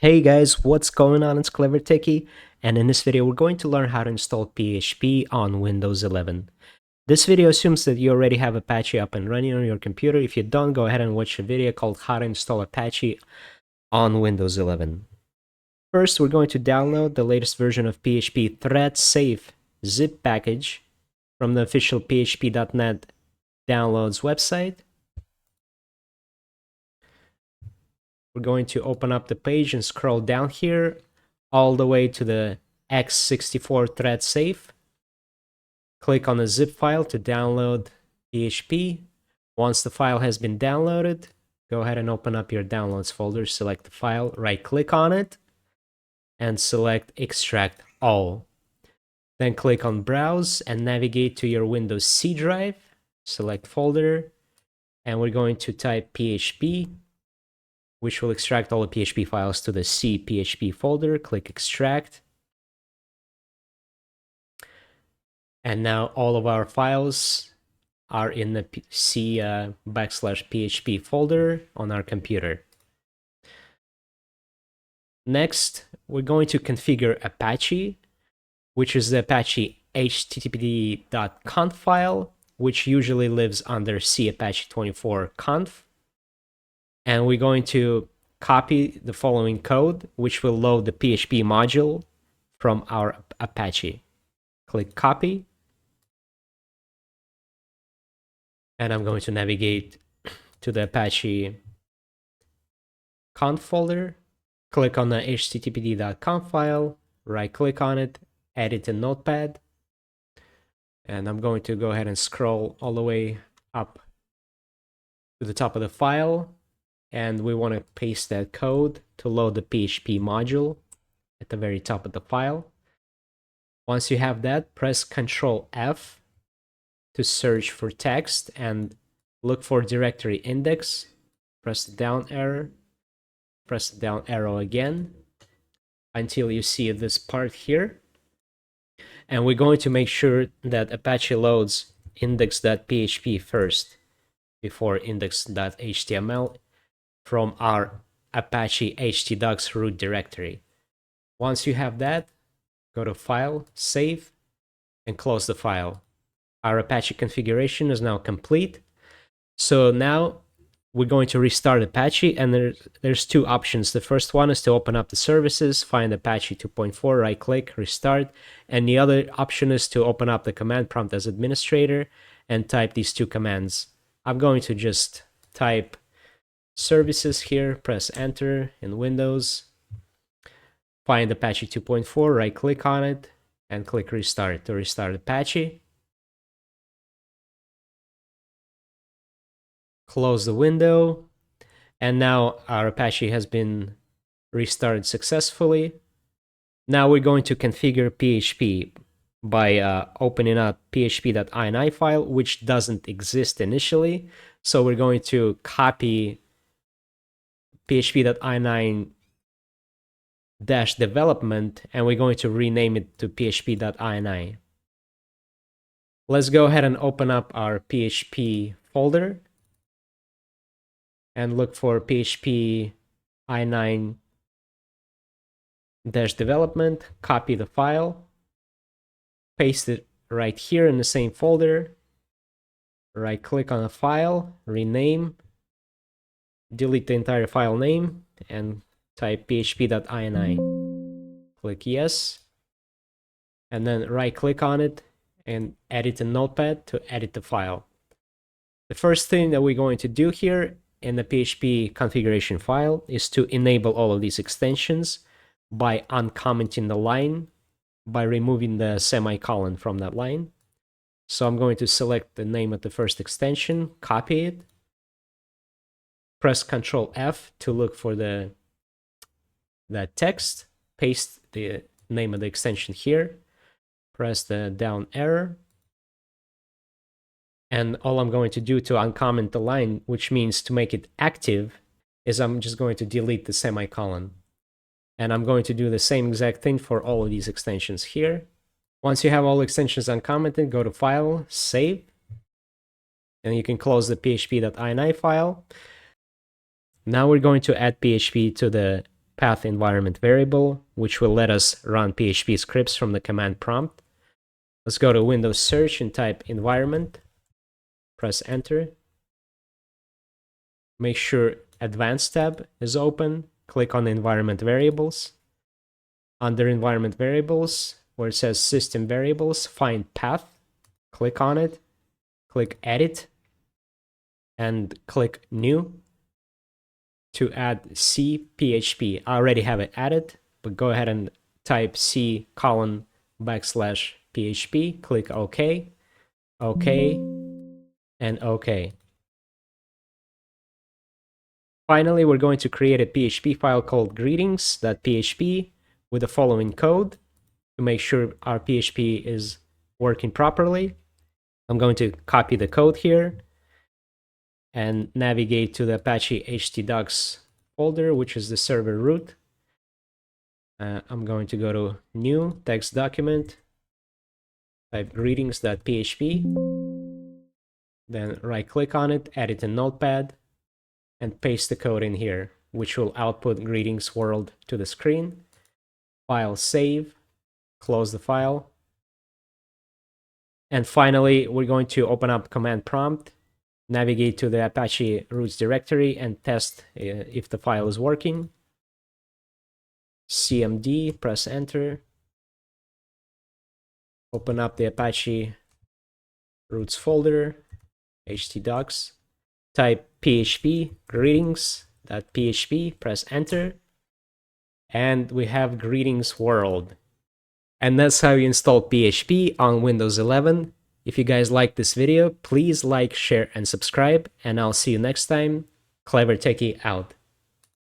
Hey guys, what's going on? It's Clever Techie, and in this video we're going to learn how to install PHP on Windows 11. This video assumes that you already have Apache up and running on your computer. If you don't, go ahead and watch a video called How to Install Apache on Windows 11. First, we're going to download the latest version of PHP thread safe zip package from the official php.net downloads website. We're going to open up the page and scroll down here all the way to the x64 thread safe. Click on the zip file to download PHP. Once the file has been downloaded, go ahead and open up your downloads folder, select the file, right click on it, and select extract all. Then click on browse and navigate to your Windows C drive, select folder, and we're going to type PHP, which will extract all the PHP files to the C PHP folder. Click extract. And now all of our files are in the C /PHP folder on our computer. Next, we're going to configure Apache, which is the Apache httpd.conf file, which usually lives under C Apache 24 conf. And we're going to copy the following code, which will load the PHP module from our Apache. Click copy. And I'm going to navigate to the Apache conf folder. Click on the httpd.conf file, right click on it, edit in Notepad. And I'm going to go ahead and scroll all the way up to the top of the file. And we want to paste that code to load the PHP module at the very top of the file. Once you have that, press Ctrl F to search for text and look for directory index. Press the down arrow, press the down arrow again until you see this part here. And we're going to make sure that Apache loads index.php first before index.html from our Apache htdocs root directory. Once you have that, go to File, Save, and close the file. Our Apache configuration is now complete. So now we're going to restart Apache, and there's two options. The first one is to open up the services, find Apache 2.4, right-click, restart, and the other option is to open up the command prompt as administrator and type these two commands. I'm going to just type services here, press enter in Windows, find Apache 2.4, right click on it, and click restart to restart Apache. Close the window, and now our Apache has been restarted successfully. Now we're going to configure PHP by opening up php.ini file, which doesn't exist initially. So we're going to copy php.ini -development, and we're going to rename it to php.ini. Let's go ahead and open up our PHP folder and look for php.ini-development, copy the file, paste it right here in the same folder, right click on the file, rename, delete the entire file name, and type php.ini. Click yes, and then right click on it and edit in Notepad to edit the file. The first thing that we're going to do here in the PHP configuration file is to enable all of these extensions by uncommenting the line, by removing the semicolon from that line. So I'm going to select the name of the first extension, copy it, press Ctrl F to look for that text, paste the name of the extension here, press the down arrow, and all I'm going to do to uncomment the line, which means to make it active, is I'm just going to delete the semicolon. And I'm going to do the same exact thing for all of these extensions here. Once you have all extensions uncommented, go to File, Save, and you can close the php.ini file. Now we're going to add PHP to the path environment variable, which will let us run PHP scripts from the command prompt. Let's go to Windows search and type environment. Press enter. Make sure Advanced tab is open. Click on environment variables. Under environment variables, where it says system variables, find path. Click on it. Click edit. And click new to add C PHP. I already have it added, but go ahead and type C:\PHP. Click OK. OK. And OK. Finally, we're going to create a PHP file called greetings.php with the following code to make sure our PHP is working properly. I'm going to copy the code here and navigate to the Apache htdocs folder, which is the server root. I'm going to go to new text document, type greetings.php, then right click on it, edit in Notepad, and paste the code in here, which will output greetings world to the screen. File save, close the file. And finally, we're going to open up command prompt, navigate to the Apache roots directory and test if the file is working. CMD, press enter. Open up the Apache roots folder, htdocs. Type php greetings.php, press enter, and we have greetings world. And that's how you install PHP on Windows 11. If you guys like this video, please like, share, and subscribe, and I'll see you next time. Clever Techie out.